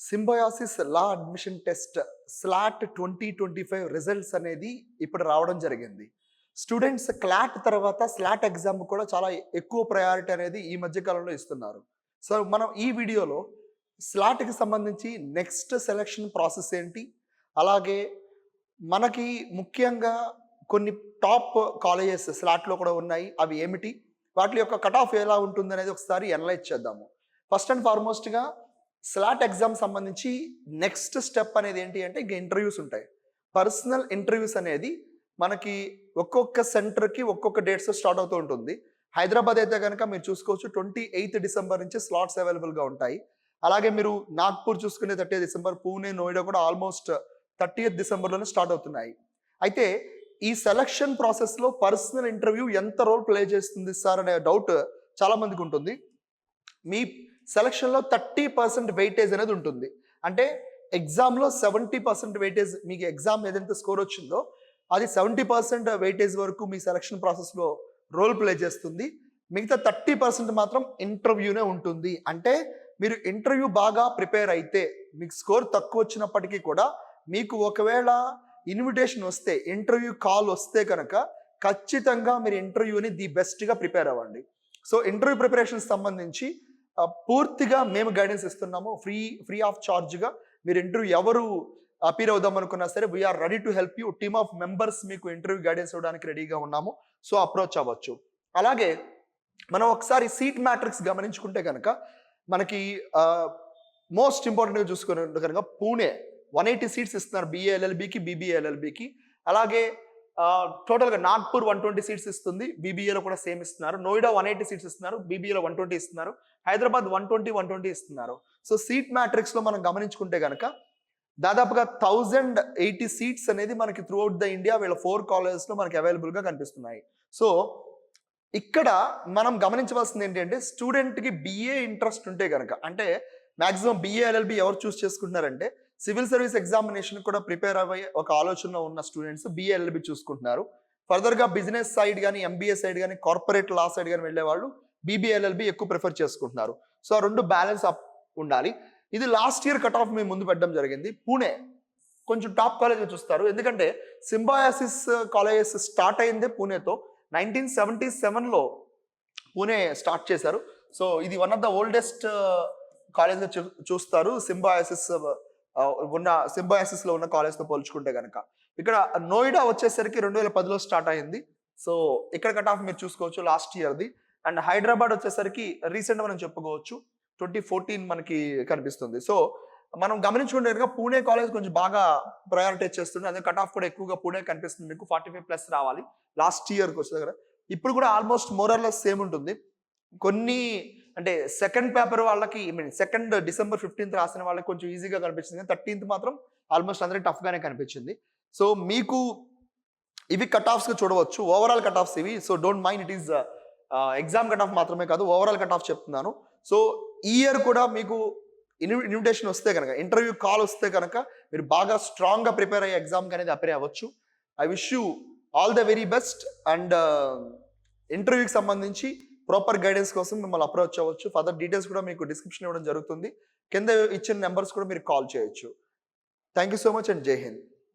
Symbiosis లా admission test slot 2025 results అనేది ఇప్పుడు రావడం జరిగింది. స్టూడెంట్స్ క్లాట్ తర్వాత స్లాట్ ఎగ్జామ్ కూడా చాలా ఎక్కువ ప్రయారిటీ అనేది ఈ మధ్య కాలంలో ఇస్తున్నారు. సో మనం ఈ వీడియోలో స్లాట్‌కి సంబంధించి నెక్స్ట్ సెలక్షన్ ప్రాసెస్ ఏంటి? అలాగే మనకి ముఖ్యంగా కొన్ని టాప్ కాలేజెస్ స్లాట్‌లో కూడా ఉన్నాయి. అవి ఏమిటి? వాటి యొక్క కట్ ఆఫ్ ఎలా ఉంటుందనేది ఒకసారి అనలైజ్ చేద్దాము. ఫస్ట్ అండ్ ఫార్మోస్ట్‌గా స్లాట్ ఎగ్జామ్ సంబంధించి నెక్స్ట్ స్టెప్ అనేది ఏంటి అంటే ఇంక ఇంటర్వ్యూస్ ఉంటాయి. పర్సనల్ ఇంటర్వ్యూస్ అనేది మనకి ఒక్కొక్క సెంటర్‌కి ఒక్కొక్క డేట్స్ స్టార్ట్ అవుతూ ఉంటుంది. హైదరాబాద్ అయితే గనక మీరు చూసుకోవచ్చు 28 డిసెంబర్ నుంచి స్లాట్స్ అవైలబుల్‌గా ఉంటాయి. అలాగే మీరు నాగ్పూర్ చూసుకుంటే 30 డిసెంబర్, పూణే, నోయిడా కూడా ఆల్మోస్ట్ 30th డిసెంబర్‌లోనే స్టార్ట్ అవుతున్నాయి. అయితే ఈ సెలక్షన్ ప్రాసెస్‌లో పర్సనల్ ఇంటర్వ్యూ ఎంత రోల్ ప్లే చేస్తుంది సార్ అనే డౌట్ చాలా మందికి ఉంటుంది. మీ సెలక్షన్‌లో 30% వెయిటేజ్ అనేది ఉంటుంది. అంటే ఎగ్జామ్‌లో 70% వెయిటేజ్ మీకు ఎగ్జామ్ ఏదైతే స్కోర్ వచ్చిందో అది 70% వెయిటేజ్ వరకు మీ సెలక్షన్ ప్రాసెస్‌లో రోల్ ప్లే చేస్తుంది. మిగతా 30% మాత్రం ఇంటర్వ్యూనే ఉంటుంది. అంటే మీరు ఇంటర్వ్యూ బాగా ప్రిపేర్ అయితే మీకు స్కోర్ తక్కువ వచ్చినప్పటికీ కూడా మీకు ఒకవేళ ఇన్విటేషన్ వస్తే, ఇంటర్వ్యూ కాల్ వస్తే కనుక ఖచ్చితంగా మీరు ఇంటర్వ్యూని ది బెస్ట్‌గా ప్రిపేర్ అవ్వండి. సో ఇంటర్వ్యూ ప్రిపరేషన్‌కి సంబంధించి పూర్తిగా మేము గైడెన్స్ ఇస్తున్నాము. ఫ్రీ ఆఫ్ చార్జ్‌గా మీరు ఇంటర్వ్యూ ఎవరు అపీర్ అవుదాం అనుకున్నా సరే we're ready to help you. Team of members మీకు ఇంటర్వ్యూ గైడెన్స్ ఇవ్వడానికి రెడీగా ఉన్నాము. సో అప్రోచ్ అవ్వచ్చు. అలాగే మనం ఒకసారి సీట్ మ్యాట్రిక్స్ గమనించుకుంటే కనుక మనకి మోస్ట్ ఇంపార్టెంట్‌గా చూసుకుంటే కనుక పూణే 180 సీట్స్ ఇస్తున్నారు BA LLBకి, BBA LLBకి. అలాగే టోటల్‌గా నాగ్పూర్ 120 సీట్స్ ఇస్తుంది. BBAలో కూడా సేమ్ ఇస్తున్నారు. నోయిడా 180 సీట్స్ ఇస్తున్నారు. BBAలో 120 ఇస్తున్నారు. హైదరాబాద్ 120 ఇస్తున్నారు. సో సీట్ మ్యాట్రిక్స్‌లో మనం గమనించుకుంటే గనక దాదాపుగా 1080 సీట్స్ అనేది మనకి త్రూ అవుట్ ద ఇండియా వీళ్ళ 4 కాలేజెస్‌లో మనకి అవైలబుల్‌గా కనిపిస్తున్నాయి. సో ఇక్కడ మనం గమనించవలసింది ఏంటంటే స్టూడెంట్‌కి BA ఇంట్రెస్ట్ ఉంటే గనక, అంటే మాక్సిమం BA LLB ఎవరు చూస్ చేసుకుంటున్నారంటే సివిల్ సర్వీస్ ఎగ్జామినేషన్ కూడా ప్రిపేర్ అయ్యే ఒక ఆలోచనలో ఉన్న స్టూడెంట్స్ BA LLB చూసుకుంటున్నారు. ఫర్దర్‌గా బిజినెస్ సైడ్ కానీ, MBA సైడ్ కానీ, కార్పొరేట్ లా సైడ్ కానీ వెళ్ళే వాళ్ళు BBA LLB ఎక్కువ ప్రిఫర్ చేసుకుంటున్నారు. సో ఆ రెండు బ్యాలెన్స్ అప్ ఉండాలి. ఇది లాస్ట్ ఇయర్ కట్ ఆఫ్ మేము ముందు పెట్టడం జరిగింది. పూణే కొంచెం టాప్ కాలేజ్‌గా చూస్తారు. ఎందుకంటే సింబయాసిస్ కాలేజెస్ స్టార్ట్ అయిందే పూణేతో. 1977లో పూణే స్టార్ట్ చేశారు. సో ఇది వన్ ఆఫ్ ద ఓల్డెస్ట్ కాలేజ్‌గా చూస్తారు సింబయాసిస్‌లో ఉన్న కాలేజ్‌తో పోల్చుకుంటే గనక. ఇక్కడ నోయిడా వచ్చేసరికి 2010లో స్టార్ట్ అయింది. సో ఇక్కడ కట్ ఆఫ్ మీరు చూసుకోవచ్చు లాస్ట్ ఇయర్‌ది. అండ్ హైదరాబాద్ వచ్చేసరికి రీసెంట్‌గా మనం చెప్పుకోవచ్చు 2014 మనకి కనిపిస్తుంది. సో మనం గమనించుకుంటే కనుక పూణే కాలేజ్ కొంచెం బాగా ప్రయారిటైజ్ చేస్తుంది. అదే కట్ ఆఫ్ కూడా ఎక్కువగా పూణే కనిపిస్తుంది. మీకు 45+ రావాలి లాస్ట్ ఇయర్‌కి వచ్చే దగ్గర. ఇప్పుడు కూడా almost more or less same ఉంటుంది. కొన్ని అంటే సెకండ్ పేపర్ వాళ్ళకి సెకండ్ డిసెంబర్ 15th రాసిన వాళ్ళకి కొంచెం ఈజీగా కనిపించింది. కానీ 13th మాత్రం ఆల్మోస్ట్ అందరికి టఫ్‌గానే కనిపించింది. సో మీకు ఇవి కట్ ఆఫ్స్‌గా చూడవచ్చు. ఓవరాల్ కట్ ఆఫ్స్ ఇవి. So don't mind, it is exam cut off మాత్రమే కాదు, ఓవరాల్ కట్ ఆఫ్ చెప్తున్నాను. సో ఈ ఇయర్ కూడా మీకు ఇన్విటేషన్ వస్తే కనుక, ఇంటర్వ్యూ కాల్ వస్తే కనుక మీరు బాగా స్ట్రాంగ్‌గా ప్రిపేర్ అయ్యే ఎగ్జామ్‌కి అనేది అపియర్ అవ్వచ్చు. I wish you all the very best. And ఇంటర్వ్యూకి సంబంధించి ప్రాపర్ గైడెన్స్ కోసం మిమ్మల్ని అప్రోచ్ అవ్వచ్చు. ఫర్దర్ డీటెయిల్స్ కూడా మీకు డిస్క్రిప్షన్ ఇవ్వడం జరుగుతుంది. కింద ఇచ్చిన నెంబర్స్ కూడా మీరు కాల్ చేయొచ్చు. Thank you so much and జై హింద్.